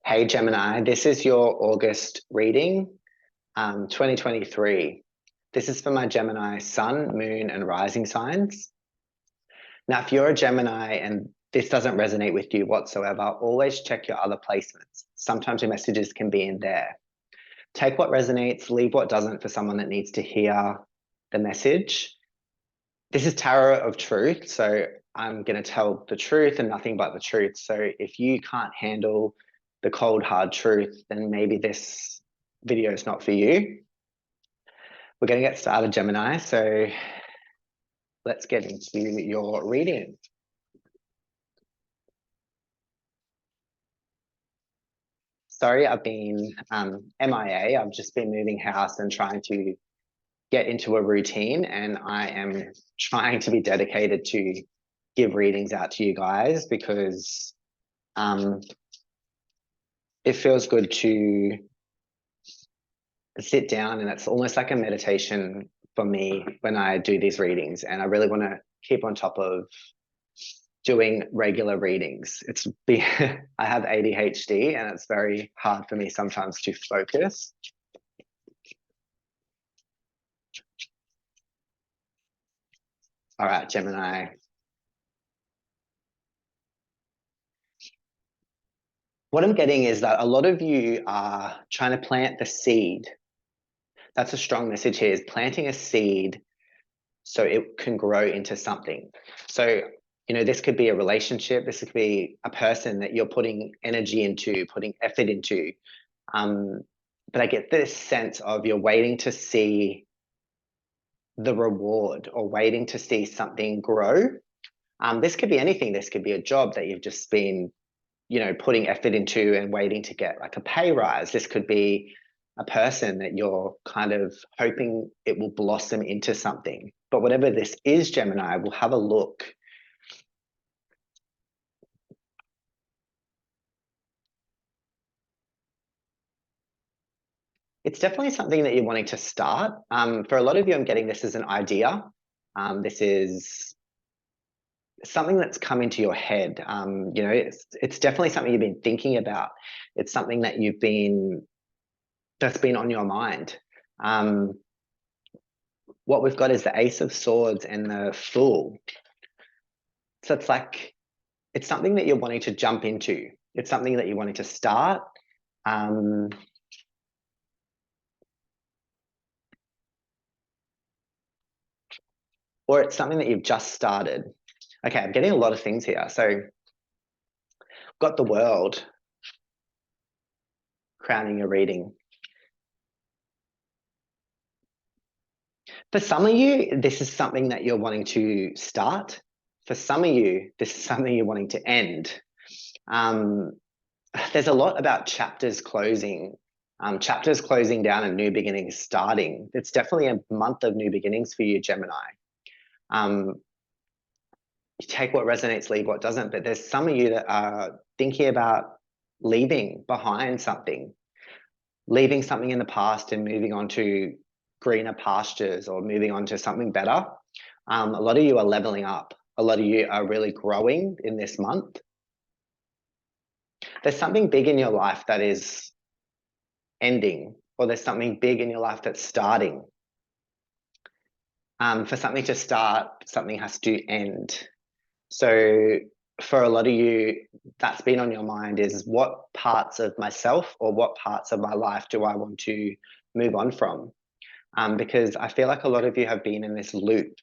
Hey Gemini, this is your August reading, 2023. This is for my Gemini sun, moon, and rising signs. Now, if you're a Gemini and this doesn't resonate with you whatsoever, always check your other placements. Sometimes your messages can be in there. Take what resonates, leave what doesn't for someone that needs to hear the message. This is tarot of truth, so I'm going to tell the truth and nothing but the truth. So if you can't handle the cold, hard truth, then maybe this video is not for you. We're going to get started, Gemini. So let's get into your reading. Sorry, I've been MIA. I've just been moving house and trying to get into a routine, and I am trying to be dedicated to give readings out to you guys because it feels good to sit down, and it's almost like a meditation for me when I do these readings. And I really want to keep on top of doing regular readings. I have ADHD and it's very hard for me sometimes to focus. All right, Gemini. What I'm getting is that a lot of you are trying to plant the seed. That's a strong message here, is planting a seed so it can grow into something. So, this could be a relationship, this could be a person that you're putting energy into, putting effort into. But I get this sense of you're waiting to see the reward or waiting to see something grow. This could be anything. This could be a job that you've just been, putting effort into and waiting to get like a pay rise. This could be a person that you're kind of hoping it will blossom into something. But whatever this is, Gemini, we'll have a look. It's definitely something that you're wanting to start. For a lot of you, I'm getting this as an idea. This is something that's come into your head. It's definitely something you've been thinking about. It's something that that's been on your mind. What we've got is the Ace of Swords and the Fool. So it's something that you're wanting to jump into. It's something that you're wanting to start. Or it's something that you've just started. Okay, I'm getting a lot of things here. So got the World crowning your reading. For some of you, this is something that you're wanting to start. For some of you, this is something you're wanting to end. There's a lot about chapters closing down and new beginnings starting. It's definitely a month of new beginnings for you, Gemini. You take what resonates, leave what doesn't, but there's some of you that are thinking about leaving behind something, leaving something in the past and moving on to greener pastures or moving on to something better. A lot of you are leveling up. A lot of you are really growing in this month. There's something big in your life that is ending, or there's something big in your life that's starting. For something to start, something has to end. So for a lot of you, that's been on your mind is what parts of myself or what parts of my life do I want to move on from? Because I feel like a lot of you have been in this loop,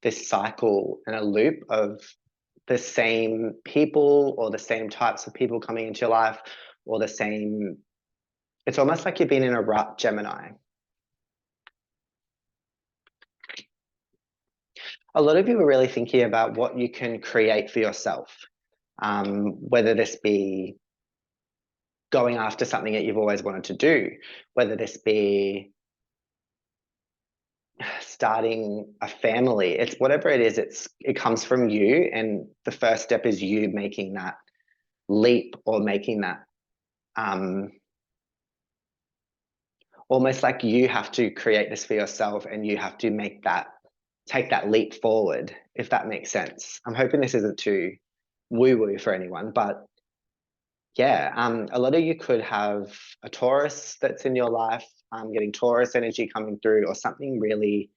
this cycle and a loop of the same people or the same types of people coming into your life or the same, it's almost like you've been in a rut, Gemini. A lot of you are really thinking about what you can create for yourself, whether this be going after something that you've always wanted to do, whether this be starting a family. It's whatever it is, it comes from you, and the first step is you making that leap or making that almost like you have to create this for yourself and you have to take that leap forward, if that makes sense. I'm hoping this isn't too woo-woo for anyone, but Yeah, a lot of you could have a Taurus that's in your life, getting Taurus energy coming through, or something really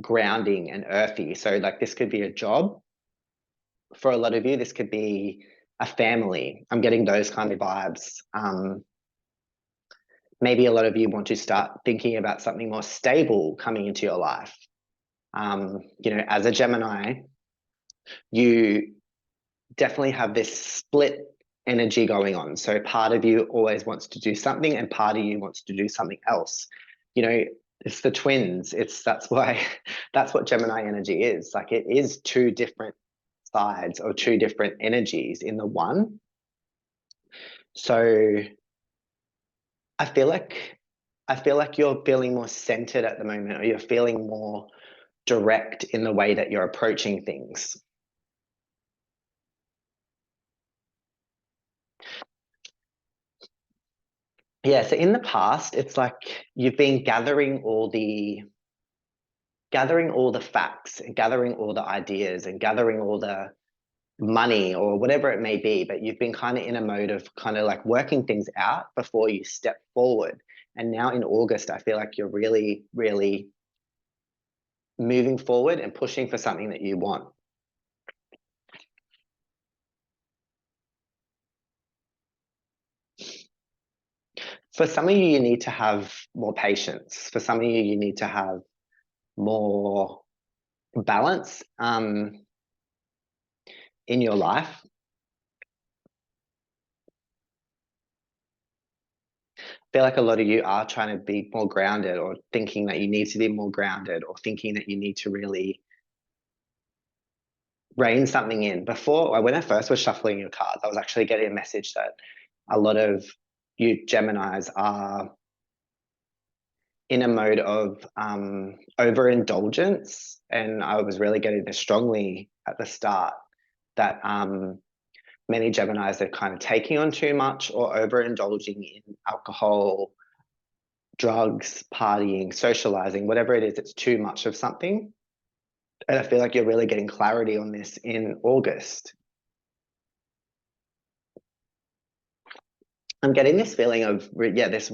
grounding and earthy. So, like, this could be a job for a lot of you. This could be a family. I'm getting those kind of vibes. Maybe a lot of you want to start thinking about something more stable coming into your life. As a Gemini, you definitely have this split energy going on. So part of you always wants to do something and part of you wants to do something else. You know, it's the twins. That's why that's what Gemini energy is. Like, it is two different sides or two different energies in the one. So I feel like you're feeling more centered at the moment, or you're feeling more direct in the way that you're approaching things. Yeah, so in the past, it's like you've been gathering all the facts and gathering all the ideas and gathering all the money or whatever it may be, but you've been kind of in a mode of kind of like working things out before you step forward. And now in August, I feel like you're really, really moving forward and pushing for something that you want. For some of you, you need to have more patience. For some of you, you need to have more balance in your life. Feel like a lot of you are trying to be more grounded, or thinking that you need to be more grounded, or thinking that you need to really rein something in. Before, when I first was shuffling your cards, I was actually getting a message that a lot of you Geminis are in a mode of overindulgence. And I was really getting this strongly at the start that many Geminis are kind of taking on too much or overindulging in alcohol, drugs, partying, socializing, whatever it is, it's too much of something. And I feel like you're really getting clarity on this in August. I'm getting this feeling of, yeah, this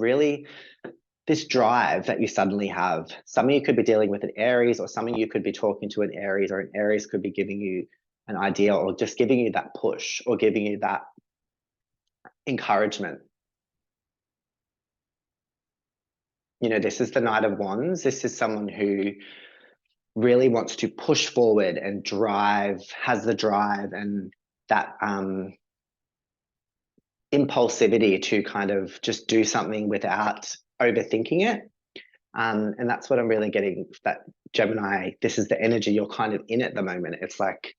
drive that you suddenly have. Some of you could be dealing with an Aries, or some of you could be talking to an Aries, or an Aries could be giving you an idea, or just giving you that push, or giving you that encouragement. This is the Knight of Wands. This is someone who really wants to push forward and drive, has the drive and that impulsivity to kind of just do something without overthinking it. And that's what I'm really getting, that Gemini, this is the energy you're kind of in at the moment. It's like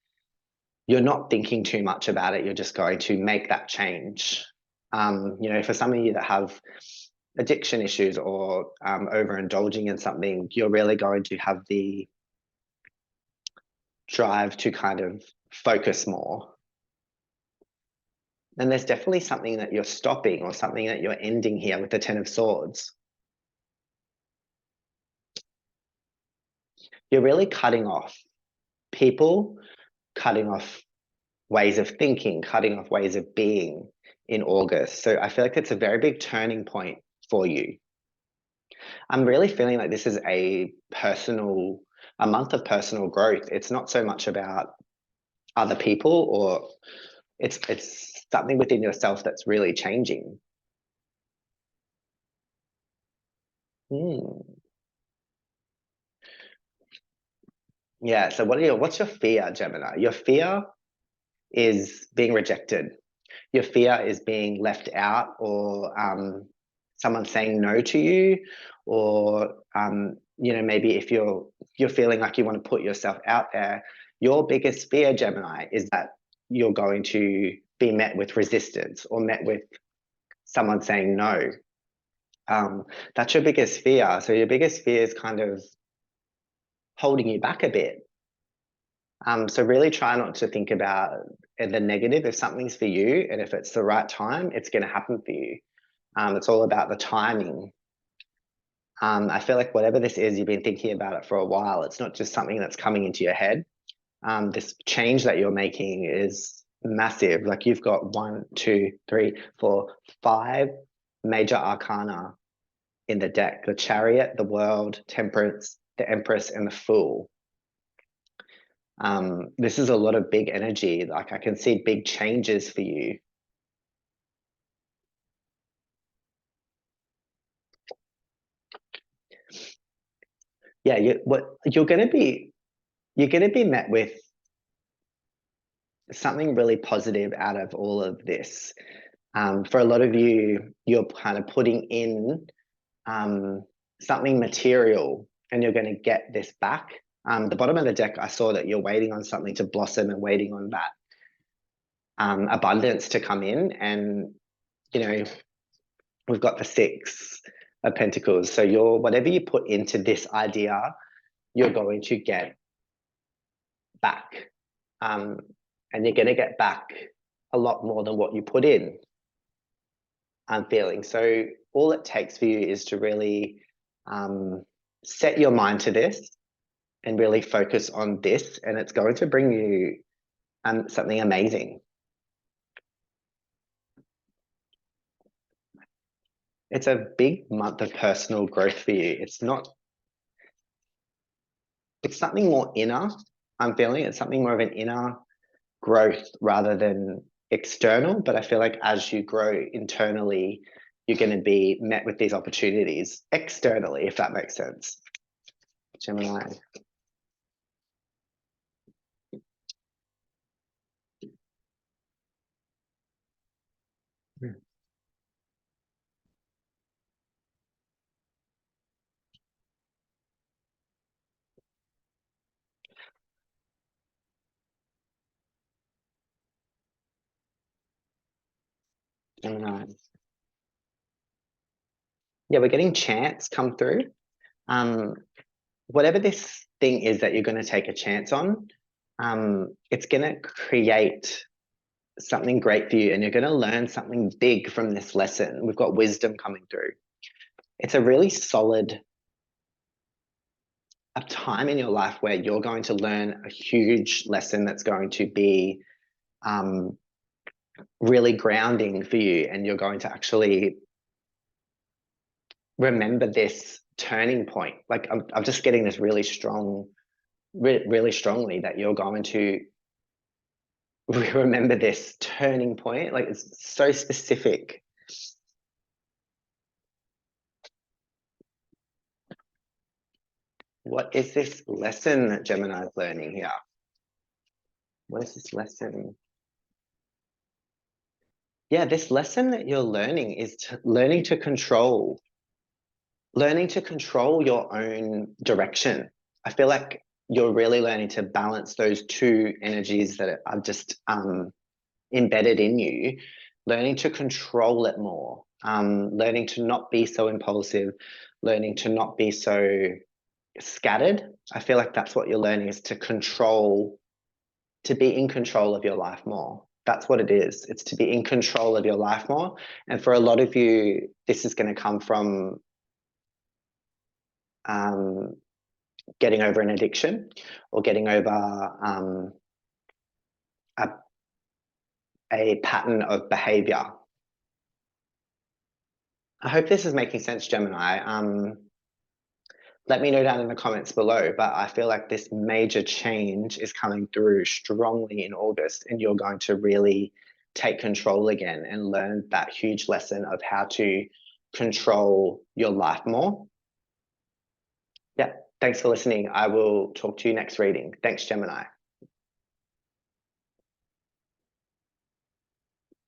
you're not thinking too much about it. You're just going to make that change. For some of you that have addiction issues, or overindulging in something, you're really going to have the drive to kind of focus more. And there's definitely something that you're stopping, or something that you're ending here with the Ten of Swords. You're really cutting off people, cutting off ways of thinking, cutting off ways of being in August. So I feel like it's a very big turning point for you. I'm really feeling like this is a month of personal growth. It's not so much about other people, or it's something within yourself that's really changing. Hmm. Yeah. So what's your fear, Gemini? Your fear is being rejected. Your fear is being left out, or someone saying no to you, or maybe if you're feeling like you want to put yourself out there. Your biggest fear, Gemini, is that you're going to be met with resistance, or met with someone saying no. That's your biggest fear. So your biggest fear is kind of holding you back a bit. So really try not to think about the negative. If something's for you and if it's the right time, it's going to happen for you. It's all about the timing. I feel like whatever this is, you've been thinking about it for a while. It's not just something that's coming into your head. This change that you're making is massive. Like you've got 1, 2, 3, 4, 5 major arcana in the deck: the Chariot, the World, Temperance, the Empress, and the Fool. This is a lot of big energy. Like I can see big changes for you. Yeah, you're going to be met with something really positive out of all of this. For a lot of you, you're kind of putting in something material, and you're going to get this back. The bottom of the deck, I saw that you're waiting on something to blossom and waiting on that abundance to come in. And, you know, we've got the 6 of Pentacles. So whatever you put into this idea, you're going to get back. And you're going to get back a lot more than what you put in, I'm feeling. So all it takes for you is to really set your mind to this and really focus on this, and it's going to bring you something amazing. It's a big month of personal growth for you. It's something more inner, I'm feeling. It's something more of an inner growth rather than external. But I feel like as you grow internally, you're going to be met with these opportunities externally, if that makes sense. Gemini. Gemini. Yeah, we're getting chance come through. Whatever this thing is that you're going to take a chance on, it's going to create something great for you, and you're going to learn something big from this lesson. We've got wisdom coming through. It's a really solid a time in your life where you're going to learn a huge lesson that's going to be really grounding for you, and you're going to actually remember this turning point. Like I'm just getting this really strong, really strongly that you're going to remember this turning point. Like it's so specific. What is this lesson that Gemini is learning here? What is this lesson? Yeah, this lesson that you're learning is learning to control your own direction. I feel like you're really learning to balance those 2 energies that are just embedded in you, learning to control it more, learning to not be so impulsive, learning to not be so scattered. I feel like that's what you're learning, is to be in control of your life more. That's what it is. It's to be in control of your life more. And for a lot of you, this is going to come from getting over an addiction, or getting over a pattern of behavior. I hope this is making sense, Gemini. Let me know down in the comments below, but I feel like this major change is coming through strongly in August, and you're going to really take control again and learn that huge lesson of how to control your life more. Yeah, thanks for listening. I will talk to you next reading. Thanks, Gemini.